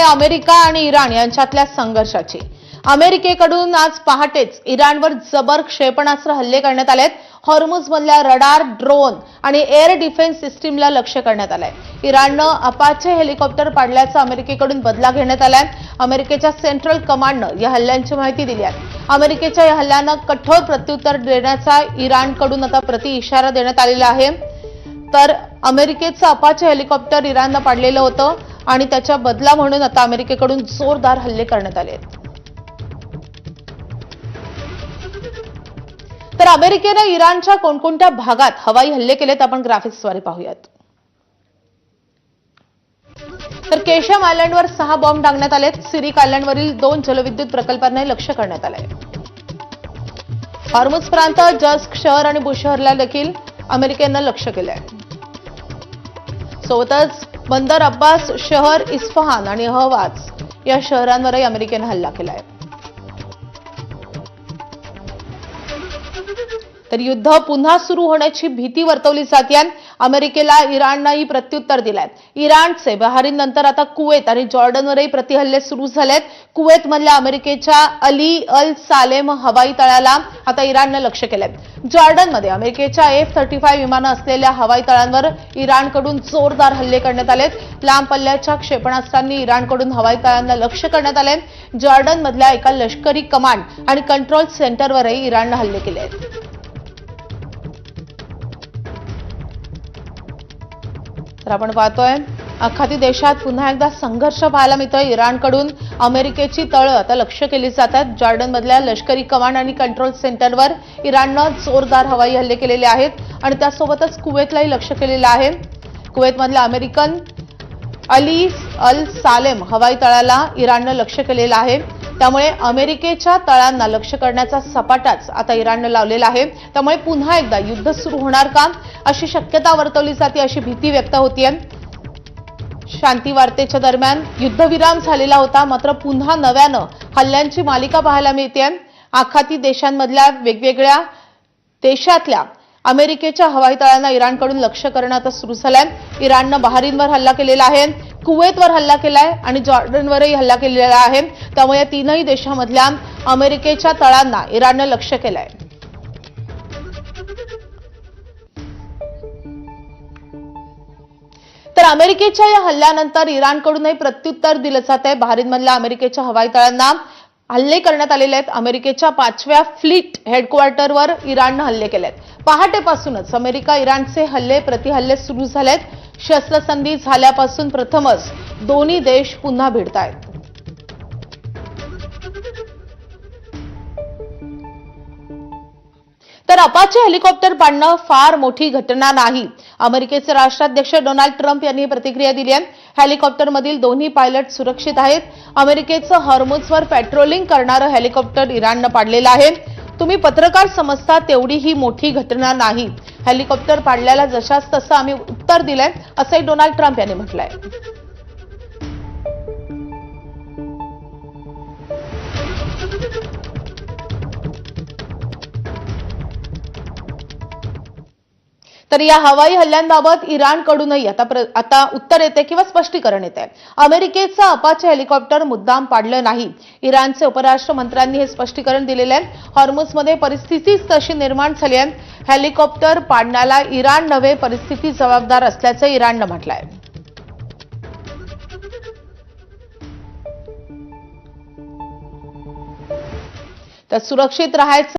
America आणि Iran यांच्यातल्या संघर्षाची। अमेरिकेकडून आज पहाटेच इराणवर जबर क्षेपणास्त्र हल्ले करण्यात आलेत। हॉर्मुझमधल्या रडार, ड्रोन आणि एअर डिफेन्स सिस्टीमला लक्ष्य करण्यात आलंय। इराणनं अपाचे हेलिकॉप्टर पाडल्याचा अमेरिकेकडून बदला घेण्यात आलाय। अमेरिकेच्या सेंट्रल कमांडनं या हल्ल्यांची माहिती दिली आहे। अमेरिकेच्या या हल्ल्यांना कठोर प्रत्युत्तर देण्याचा इराणकडून आता प्रति-इशारा देण्यात आलेला आहे। तर अमेरिकेचं अपाचे हेलिकॉप्टर इराणनं पाडलेलं होतं आणि त्याच्या बदला म्हणून आता अमेरिकेकडून जोरदार हल्ले करण्यात आले आहेत। तर अमेरिकेने इराणच्या कोणकोणत्या भागात हवाई हल्ले केलेत आपण ग्राफिक्सद्वारे पाहूयात। तर केशम आयलंडवर 6 बॉम्ब टाकण्यात आलेत। सिरिक आयलंडवरील 2 जलविद्युत प्रकल्पांना लक्ष्य करण्यात आलंय। हॉर्मुझ प्रांत, जस्क शहर आणि बुशहरला देखील अमेरिकेनं लक्ष्य केलंय। सोबतच बंदर अब्बास शहर, इस्फहान आणि अहवाज या शहरांवरही अमेरिकेनं हल्ला केलाय। तर युद्ध पुन्हा सुरू होण्याची भीती वर्तवली जाते। अमेरिकेला इराणनंही प्रत्युत्तर दिलंय। इराणचे बहारीन नंतर आता कुवेत आणि जॉर्डनवरही प्रतिहल्ले सुरू झालेत। कुवेतमधल्या अमेरिकेच्या अली अल सालेम हवाई तळाला आता इराणनं लक्ष्य केलंय। जॉर्डनमध्ये अमेरिकेच्या F-35 विमानं असलेल्या हवाई तळांवर इराणकडून जोरदार हल्ले करण्यात आलेत। लांब पल्ल्याच्या क्षेपणास्त्रांनी इराणकडून हवाई तळांना लक्ष्य करण्यात आले। जॉर्डनमधल्या एका लष्करी कमांड आणि कंट्रोल सेंटरवरही इराणनं हल्ले केले आहेत। तर आपण पाहतोय आखाती देशात पुन्हा एकदा संघर्ष पाहायला मिळतोय। इराणकडून अमेरिकेची तळं आता लक्ष्य केली जातात। जॉर्डनमधल्या लष्करी कमांड आणि कंट्रोल सेंटरवर इराणनं जोरदार हवाई हल्ले केलेले आहेत आणि त्यासोबतच कुवेतलाही लक्ष्य केलेलं आहे। कुवेतमधल्या अमेरिकन अली अल सालेम हवाई तळाला इराणनं लक्ष्य केलेलं आहे। त्यामुळे अमेरिकेच्या तळांना लक्ष्य करण्याचा सपाटाच आता इराणनं लावलेला आहे। त्यामुळे पुन्हा एकदा युद्ध सुरू होणार का अशी शक्यता वर्तवली जाते, अशी भीती व्यक्त होतीये। शांती वार्तेच्या दरम्यान युद्धविराम झालेला होता, मात्र पुन्हा नव्यानं हल्ल्यांची मालिका पाहायला मिळते। आखाती देशांमधल्या वेगवेगळ्या देशातल्या अमेरिकेच्या हवाई तळांना इराणकडून लक्ष्य करणं आता सुरू झालंय। इराणनं बहारीनवर हल्ला केलेला आहे, कुवेतवर हल्ला केलाय आणि जॉर्डनवरही हल्ला केलेला आहे। त्यामुळे या तीनही देशांमधल्या अमेरिकेच्या तळांना इराणनं लक्ष्य केलंय। तर अमेरिकेच्या या हल्ल्यानंतर इराणकडूनही प्रत्युत्तर दिलं जात आहे। बहारीनमधल्या अमेरिकेच्या हवाई तळांना हल्ले करण्यात आलेले आहेत। अमेरिकेच्या 5व्या फ्लीट हेडक्वार्टरवर इराणनं हल्ले केलेत। पहाटेपासूनच अमेरिका इराणचे प्रतिहल्ले सुरू झालेत। शस्त्रसंधी झाल्यापासून प्रथमच दोन्ही देश पुन्हा भिडतायत। तर अपाचे हेलिकॉप्टर पाडणं फार मोठी घटना नाही, अमेरिकेचे राष्ट्राध्यक्ष डोनाल्ड ट्रम्प यांनी प्रतिक्रिया दिली आहे। हेलिकॉप्टरमधील दोन्ही पायलट सुरक्षित आहेत। अमेरिकेचं हॉर्मुझवर पेट्रोलिंग करणारं हेलिकॉप्टर इराणनं पाडलेलं आहे। तुम्ही पत्रकार समजता तेवढी ही मोठी घटना नाही। हेलिकॉप्टर पाडल्याला जशास तसं आम्ही उत्तर दिलंय, असंही डोनाल्ड ट्रम्प यांनी म्हटलंय। तर या हवाई हल्ल्यांबाबत इराणकडूनही आता उत्तर येते किंवा स्पष्टीकरण येते। अमेरिकेचं अपाचे हेलिकॉप्टर मुद्दाम पाडलं नाही, इराणचे उपराष्ट्र मंत्र्यांनी हे स्पष्टीकरण दिलेलं आहे। हॉर्मुझमध्ये परिस्थितीच तशी निर्माण झाली आहे। हेलिकॉप्टर पाडण्याला इराण नव्हे, परिस्थिती जबाबदार असल्याचं इराणनं म्हटलंय। तर सुरक्षित राहायचं